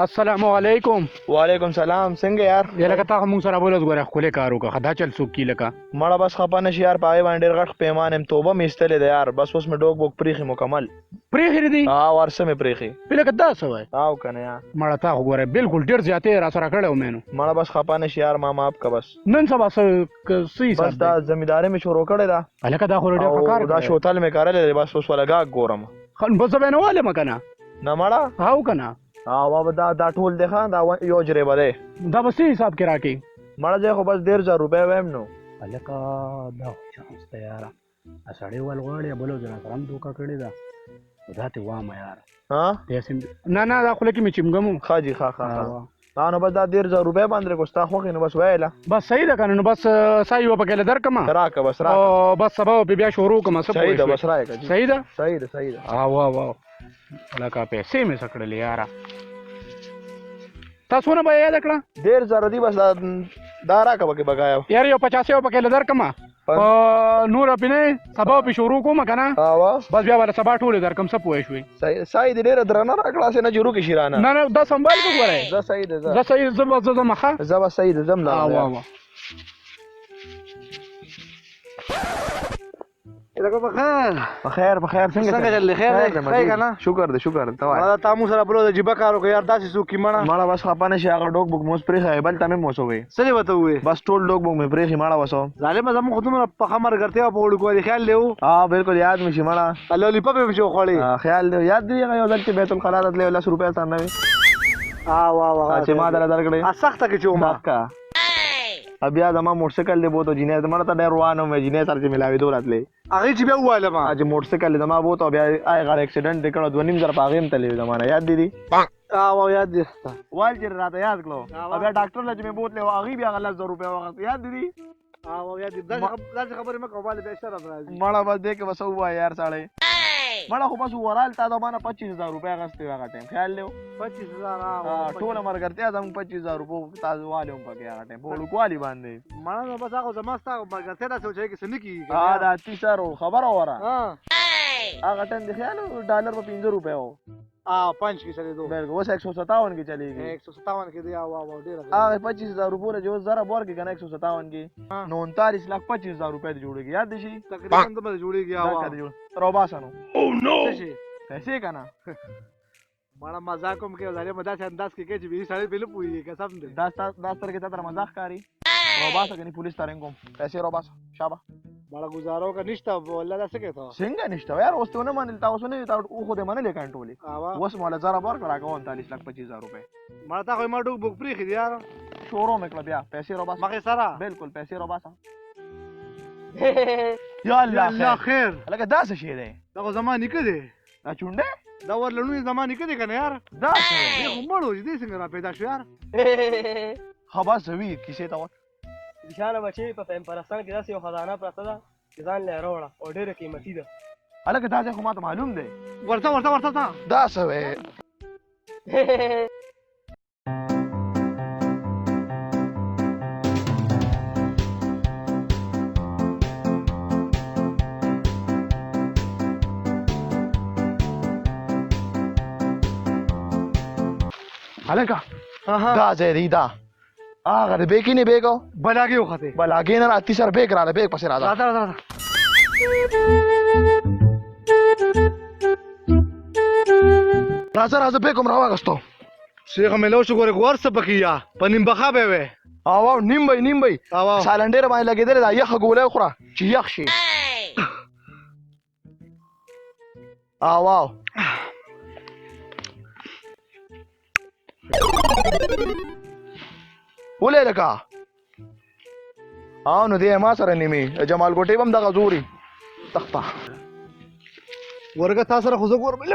السلام علیکم. وعلیکم سلام. څنګه یار؟ یا لکه تا موږ سره بولس غوړه خولې کار وکړه دا چل څوک کی لکه مړه بس خپه نشي یار، پای باندې ډېر غټ پیمان هم توبه مې ایستلې ده یار. بس اوس مې ډوک بوک پریخي مکمل پرېخې دي ورسه مې پریخي په لکه دا څه وای او کنه یار. مړه تا غوړه بالکل ډېر زیاتې را سره کړو مینو مړه بس خپه نشي یار، ما معاف کا. بس نن سبا څه بس دا زمینداري مې شروع کړې ده. لکه دا خو ډېر کار دا شوتل مې کارلې ده. بس اوس ولګا ګورم خن بس به نه واله مکنه نه مړه هاو کنه او دا ټول دی خان دا یو جریبه ده. دا بس حساب کې راکې مړه ځای خو بس 1,000 روپۍ ویم نو. لکه دا چانس ته یار اسړې ول غواړي بلو جنا سره هم دوکا کړی دا دا ته وامه یار ها نه دا خو لکه می چمګم خاجي ها نو بس دا 1,000 روپۍ باندې کوستا خو نو بس وایلا بس صحیح ده کنه نو بس سایو په کې درکما راکه بس راکه او بس سبا بیا شروع کوم سب صحیح ده بس راکه صحیح ده صحیح ده واو لکه پیسې مې سکړلې یاره تاسو نه به یاد کړه 1,000 دی بس دا راکه پکې بګایا یار یو 50 په کې درکما نور پینې سبا په شروع کوم کنه بس بیا ولا سبا ټول درکم سب پوي شوي صحیح دی ډېر درنه راکړه سه نه جوړو کې شیرانه نه دا سنبال کو غره زه صحیح ده زه مخه زه صحیح ده زم لا واو لکه بخیر څنګه چل خیر کنه شکر ده ته وای دا تاسو سره بلو د جيبه کارو کې یار داسې سو کی مړه بس خپه نشي هغه ډوک بوک موس پرې خای بل تمه موسو وي سړي وته وي بس ټول ډوک بوک مې پرې مړه وسو ظالم زمو خودم په خمر کرتے او په وړو کوی خیال لیو بالکل یاد مشي مړه لولی پپ به شو خوړی خیال لیو یاد دی یو ځل چې بیت الخلا له 10 روپیا تر نه وي واو چې ما درکړې سخت کې چوما کا بیا زما موټرسایکل دی بوته جنې زما ته ډېر روانو مې جنې سره چې ملاوي دولتلې هغه چې بیا واله ما چې موټرسایکل زما بوته بیا آی غار اکسیډنټ وکړو 2.5 په غیم تلې زمانه یاد دی واو یاد دي وال چې راته یاد کړو بیا ډاکټر لږ مې بوتله هغه بیا 1000 روپیا وخت یاد دی واو یاد دي دا خبره مې کومه به شرط راځي مړه بس دې کې وسو وای یار ساړې مړه خو بس ورال تا دا باندې 25000 روپیا غستې هغه ټیم خیال لیو 25000 ټول مرګرتیا زمو 25000 روپیا تاسو والو په هغه ټیم په لوکوالي باندې مړه بس هغه زماستا مرګرتیا دا سوچي کې سنکی دا 30 خبر اورا هغه ټیم د خیال ډالر په 5 روپیا و 5 کې چلی دو بالکل اوس 157 کې چلیږي 157 کې دی واو ډیر هغه 25000 روپیا جو زره بور کې کنه 157 کې 39,25,000 روپیا جوړيږي یاد دي شي تقریبا ته جوړيږي روباسانو او نو پیسې کنه مړه مزاق کوم کې ولې مدا څه انداز کې چې 20 ساړې پیلو پوي قسم دې دا ستر کې تر مزاق کاری روباسا کني پولیس تارنګ کوم پیسې روباسا شابه بڑا گزارو کا نشتا والله دا څه کوي څنګه نشته یار اوس ته نه منل تاسو نه تا خو دې منل کنټرول اوس مولا زره بار کرا کو 39,25,000 روپے ما تا خو ما ډوک بوک پری خې یار شورو مکلا بیا پیسې روباسا مخه سره بالکل پیسې روباسا یا الله خیر لکه دا څه شی دی دا زمانه کې دی دا چونډه دا ورلنوي زمانه کې دی کنه یار دا څه خو مړو دې څنګه را پیدا شو یار خبر سوي کیسه تا نشانه بچي په پرستان کې داسې یو خزانه پرته ده چې ځان له راوړه او ډېره قیمتي ده الکه دا خو ماته معلوم دی ورته دا څه وې الکه دا ځای دی دا هغه د بیکی نه بیګو بلاګي وخته بلاګي نه راتی سر بیگ رااله بیگ پسې راځه راځه بیگ کوم راوغستو شیخ ملو شو ګوره ورسه بکیا پنیم بخا به وې او نیم بای سالنډر باندې لګیدل دا یخ ګولې خوره چې یخ شي واو ولې لکه نو دې ما سره نیمه جمال ګوټې بم دغه زوري تخته ورګه تاسو سره خو زه ګور بل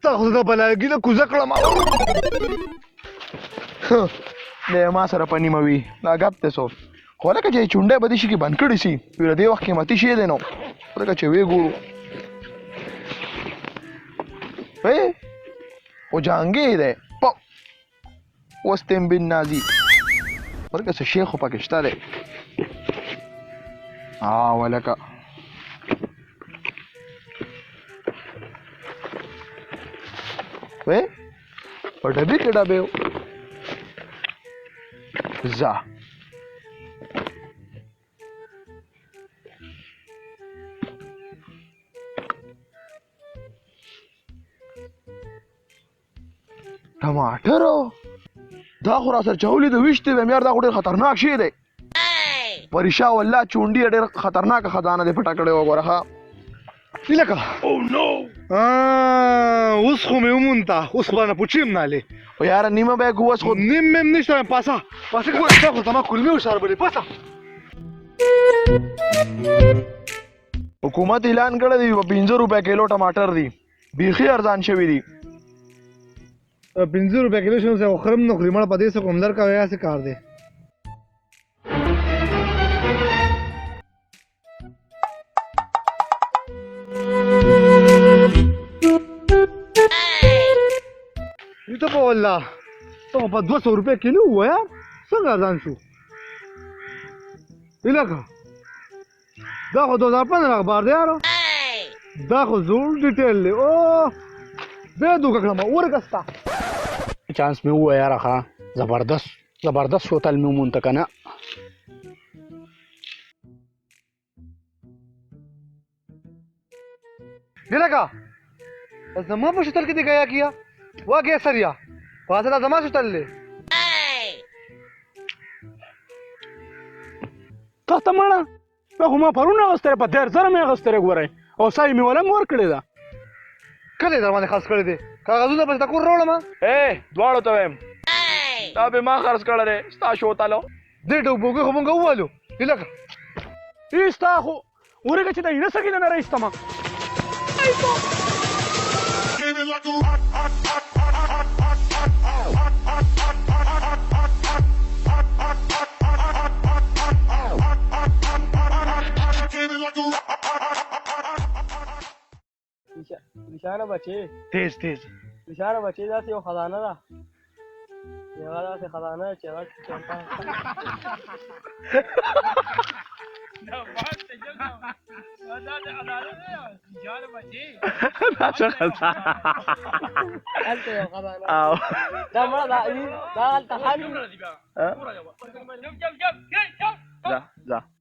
تاسو دا بلاګي له کوزه کړم دې ما سره پنی موي دا غپ ته سو خو لکه چې چونډه بدی شي کې بند کړی سي ور دې وخت کې ماتي شي دینو لکه چې وی ګورو او جانګي ده وستم بن نازي ورګه څه شیخ پاکستان دی ولکه وې په ډبې کې ډبې ځه ټماټر دا خو را سره چولې د ویشتې ویم یار دا خو ډېر خطرناک شی دی پریشا والله چونډي ډېر خطرناکه خزانه دی پټه کړې وګوره ښه لکه اوس خو مې ومونته اوس خو رانه پوچیم نالې خو یاره نیمه بیګ اوس خو نیم مې هم نشته پاسه دا خو زما کلمې وشاربلې پاسه حکومت اعلان کړی دی په 15 روپۍ کیلو ټماټر دي بیخي ارزان شوي دي 15 روپۍ کیلو شنو خو خرم نه خوري مړه په دې څه کوم در کوي څه کار دی ته په والله ته په 200 روپۍ کیلو و یار څنګه ارزان شو الهکه دا خو 2015 اخبار دی یارو دا خو زوړ ډیټیل دی او بیا دوکه کړم ورګستا چانس مې و یار ښه زبردست شوتل مې مونته کنه الهکه زما په شتل کې دی گیا کیا وا گیا سریا واسه زما شتل له ته مړه خو ما پرونه غستره په ډېر زره مې غستره ګورای او سای مې ولا مور کړی دا کله در باندې خاص کړی دی کاغذونه په تکور راوړم دواړو ته ویم دا به ما خرڅ کړی دی ستا شوتلو دې ډوبوګه خو مونږ ووالو الهکه ایستا خو ورګه چې دا یې نسکیل نه راځتما نشانه بچي تیز نشانه بچي دا یو خزانه ده یو دا خزانه چې راځي ځه